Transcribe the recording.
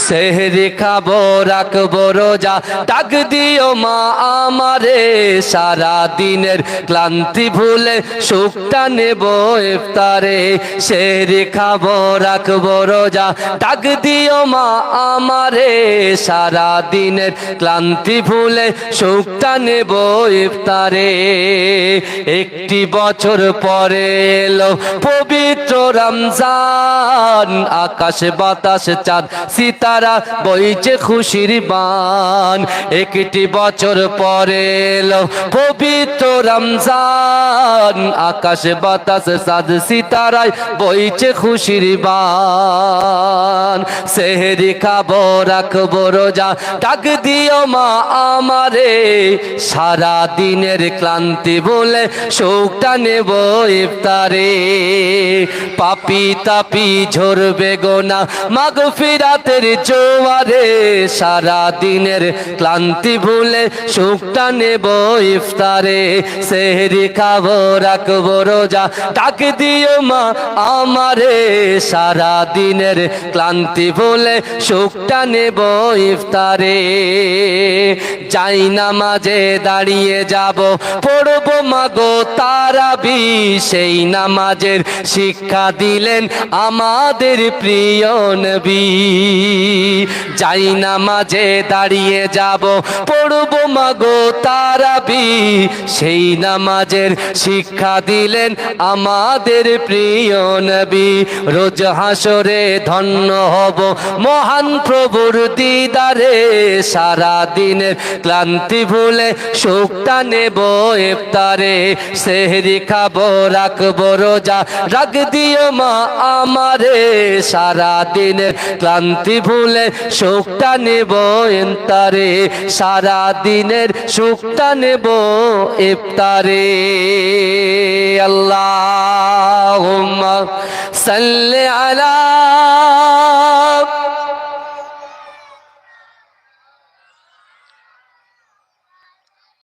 সেহরি খাবো রাখবো রোজা ডাক দিও মা আমারে সারা দিনের ক্লান্তি ভুলে সুখটা নেব ইফতারে সেহরি খাবো রাখবো রোজা ডাক দিও মা আমারে সারা দিনের ক্লান্তি ভুলে সুখটা নেব ইফতারে একটি বছর পরে এলো পবিত্র রমজান আকাশ বাতাস চাঁদ সিতারা বইছে খুশির বান একটি বছর পরে এলো পবিত্র রমজান আকাশ বাতাস চাঁদ সিতারায় বইছে খুশির বান সেহরি খাবো রাখবো রোজা ডাক দিও মা আমারে সারা দিনের ক্লান্তি বলে সুখটা নেব ইফতারে পাপি তাপি ঝরবে গোনা মাগফিরাতের জোয়ারে সারা দিনের ক্লান্তি ভুলে সুখটা নেব ইফতারে সেহরি খাবো রাখবো রোজা ডাক দিও মা আমারে সারা দিনের ক্লান্তি ভুলে সুখটা নেব ইফতারে যাই নামাজে দাঁড়িয়ে যাব পড়বো মাগো তারাবি সেই নামাজের শিক্ষা দিলেন আমাদের প্রিয় নবী যাই নামাজে দাঁড়িয়ে যাব পড়বো মাগো তারাবি সেই নামাজের শিক্ষা দিলেন আমাদের প্রিয় নবী রোজ হাসরে ধন্য হব মহান প্রভুর দিদারে সারা দিনের ক্লান্তি ভুলে সুখটা নেব ইফতারে সেহরি খাবো রাখবো রোজা ডাক দিও মা আমারে সারা দিনের ক্লান্তি ভুলে সুখটা নেব ইফতারে সারা দিনের সুখটা নেব ইফতারে আল্লাহুম্মা সাল্লি আলা